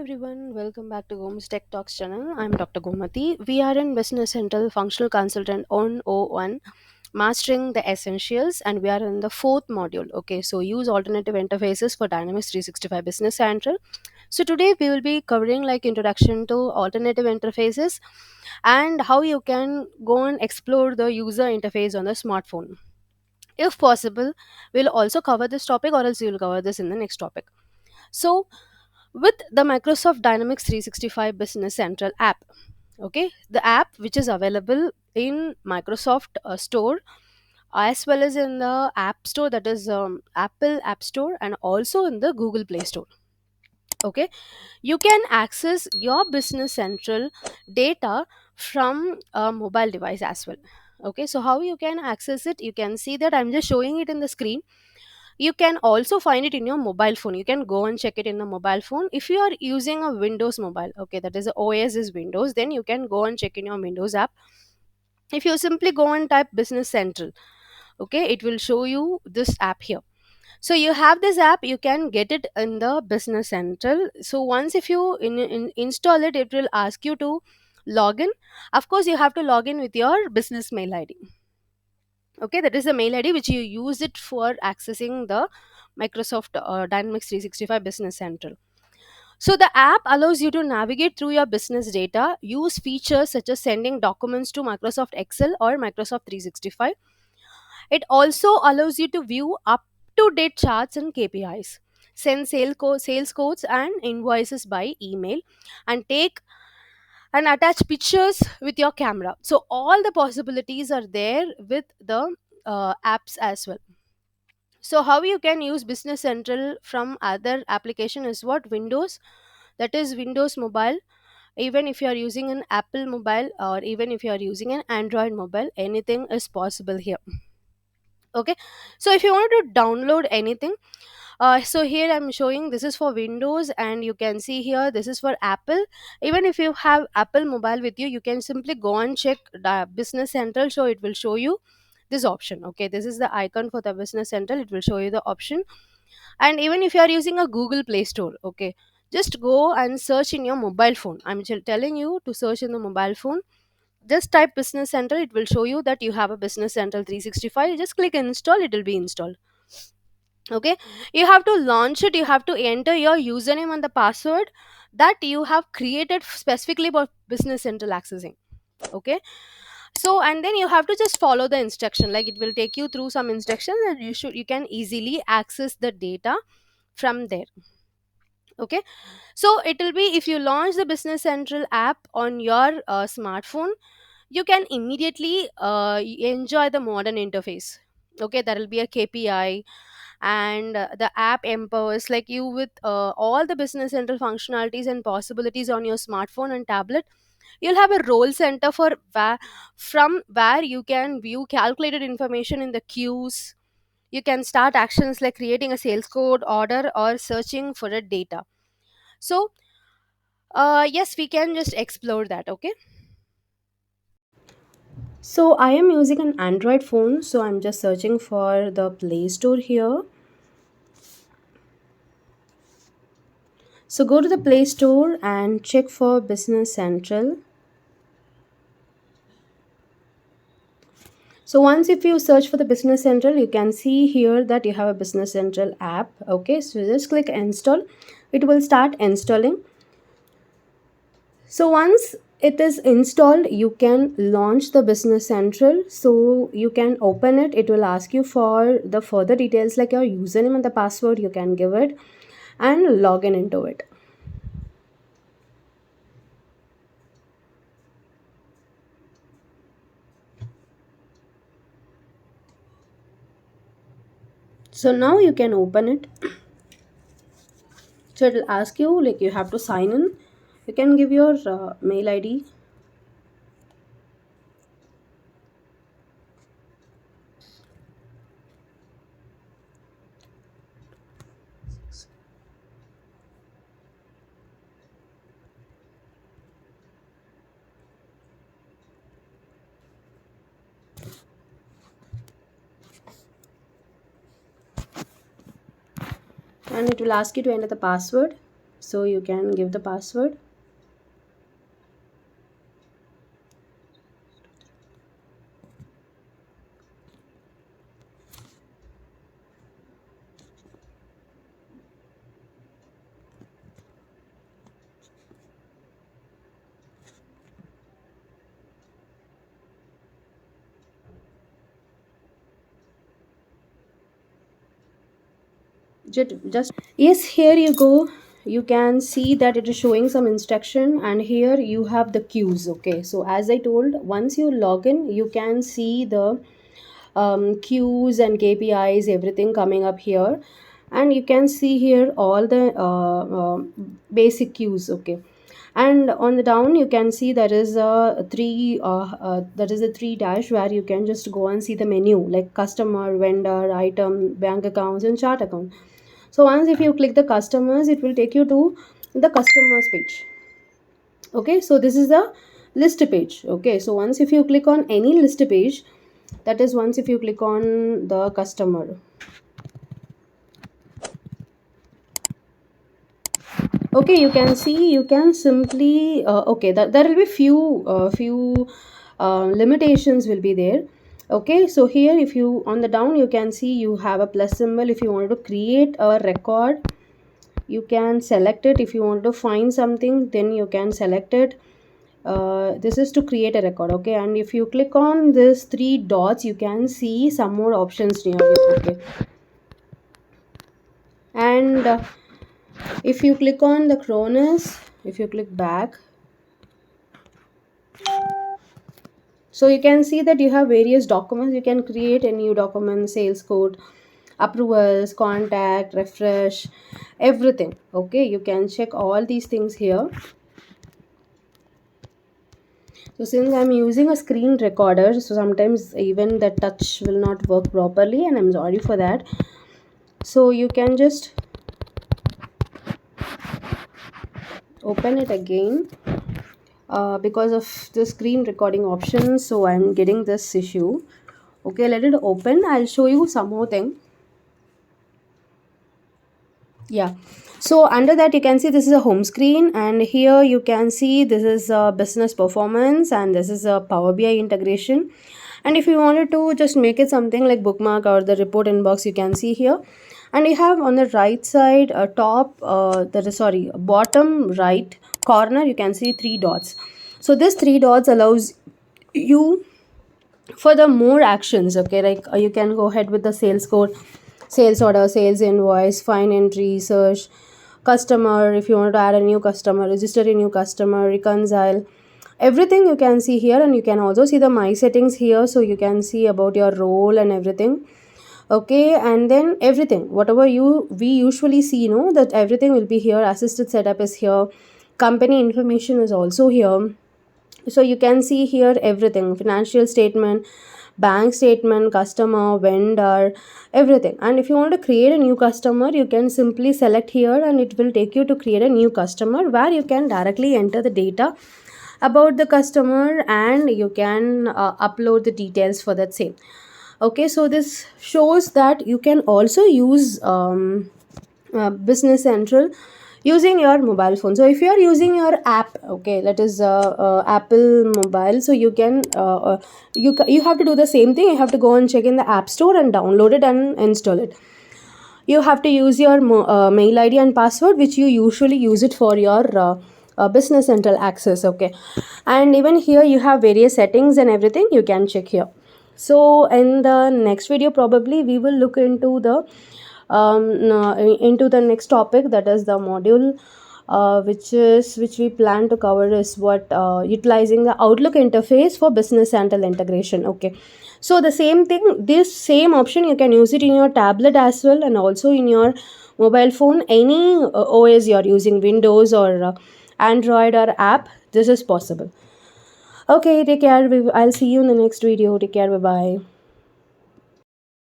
everyone, welcome back to Goms Tech Talks channel. I'm Dr. Gomati. We are in Business Central Functional Consultant on O1, Mastering the Essentials, and we are in the fourth module. Okay, so use alternative interfaces for Dynamics 365 Business Central. So today we will be covering like introduction to alternative interfaces and how you can go and explore the user interface on the smartphone. If possible, we'll also cover this topic or else we'll cover this in the next topic. So with the Microsoft Dynamics 365 Business Central app, okay, the app which is available in Microsoft Store as well as in the App Store, that is Apple App Store, and also in the Google Play Store. Okay, you can access your Business Central data from a mobile device as well. Okay, so how you can access it, you can see that I'm just showing it in the screen. You can also find it in your mobile phone. You can go and check it in the mobile phone if you are using a Windows mobile. Okay, that is, the OS is Windows, then you can go and check in your Windows app. If you simply go and type Business Central, okay, it will show you this app here. So you have this app, you can get it in the Business Central. So once if you install it, it will ask you to log in. Of course, you have to log in with your business mail ID. Okay, that is the mail ID which you use it for accessing the Microsoft Dynamics 365 Business Central. So the app allows you to navigate through your business data, use features such as sending documents to Microsoft Excel or Microsoft 365. It also allows you to view up to date charts and KPIs, send sales codes and invoices by email, and take and attach pictures with your camera. So all the possibilities are there with the apps as well. So how you can use Business Central from other application is what Windows, that is Windows mobile. Even if you are using an Apple mobile or even if you are using an Android mobile, anything is possible here. Okay, so if you want to download anything, so here I'm showing this is for Windows, and you can see here this is for Apple. Even if you have Apple mobile with you, you can simply go and check the Business Central, so it will show you this option. Okay, this is the icon for the Business Central, it will show you the option. And even if you are using a Google Play Store, okay, just go and search in your mobile phone. I'm telling you to search in the mobile phone. Just type Business Central, it will show you that you have a Business Central 365. Just click install, it will be installed. Okay, you have to launch it, you have to enter your username and the password that you have created specifically for Business Central accessing. Okay, so and then you have to just follow the instruction, like it will take you through some instructions, and you can easily access the data from there. Okay, so it will be, if you launch the Business Central app on your smartphone, you can immediately enjoy the modern interface. Okay, there will be a KPI, and the app empowers like you with all the Business Central functionalities and possibilities on your smartphone and tablet. You'll have a role center for from where you can view calculated information in the queues. You can start actions like creating a sales code order or searching for a data. So yes, we can just explore that. Okay, so I am using an Android phone, so I'm just searching for the Play Store here. So go to the Play Store and check for Business Central. So once if you search for the Business Central, you can see here that you have a Business Central app. Okay, so just click install. It will start installing. So once it is installed, you can launch the Business Central. So you can open it. It will ask you for the further details like your username and the password. You can give it and log in into it. So now you can open it. So it will ask you like you have to sign in. You can give your mail ID. And it will ask you to enter the password. So you can give the password. Just yes, here you go. You can see that it is showing some instruction, and here you have the queues. Okay, so as I told, once you log in, you can see the queues and KPIs, everything coming up here, and you can see here all the basic queues. Okay, and on the down you can see there is a three that is a three dash where you can just go and see the menu like customer, vendor, item, bank accounts, and chart account. So once if you click the customers, it will take you to the customers page. Okay, so this is the list page. Okay, so once if you click on any list page, that is once if you click on the customer. Okay, you can see, you can simply okay, that there will be few limitations will be there. Okay, so here if you on the down you can see you have a plus symbol. If you want to create a record, you can select it. If you want to find something, then you can select it. This is to create a record. Okay, and if you click on this three dots, you can see some more options near you. Okay, and if you click on the Cronus, if you click back, so you can see that you have various documents. You can create a new document, sales code, approvals, contact, refresh, everything. Okay, you can check all these things here. So since I'm using a screen recorder, so sometimes even the touch will not work properly, and I'm sorry for that. So you can just open it again because of the screen recording option. So I'm getting this issue. Okay, let it open. I'll show you some more thing. Yeah, so under that you can see this is a home screen, and here you can see this is a business performance, and this is a Power BI integration. And if you wanted to just make it something like bookmark or the report inbox, you can see here. And you have on the right side top that is sorry bottom right corner, you can see three dots. So this three dots allows you for the more actions. Okay, like you can go ahead with the sales code, sales order, sales invoice, fine entry, search, customer. If you want to add a new customer, register a new customer, reconcile, everything you can see here. And you can also see the my settings here, so you can see about your role and everything. Okay, and then everything whatever we usually see, that everything will be here. Assisted setup is here, company information is also here. So you can see here everything: financial statement, bank statement, customer, vendor, everything. And if you want to create a new customer, you can simply select here, and it will take you to create a new customer where you can directly enter the data about the customer, and you can upload the details for that same. Okay, so this shows that you can also use business central using your mobile phone. So if you are using your app, okay, that is Apple mobile, so you can you have to do the same thing. You have to go and check in the app store and download it and install it. You have to use your mail id and password, which you usually use it for your business central access. Okay, and even here you have various settings and everything you can check here. So in the next video probably we will look into the into the next topic, that is the module which we plan to cover is what utilizing the Outlook interface for business central integration. Okay, so the same thing, this same option you can use it in your tablet as well, and also in your mobile phone, any OS you are using, Windows or Android or app, this is possible. Okay, take care. I'll see you in the next video. Take care. Bye bye.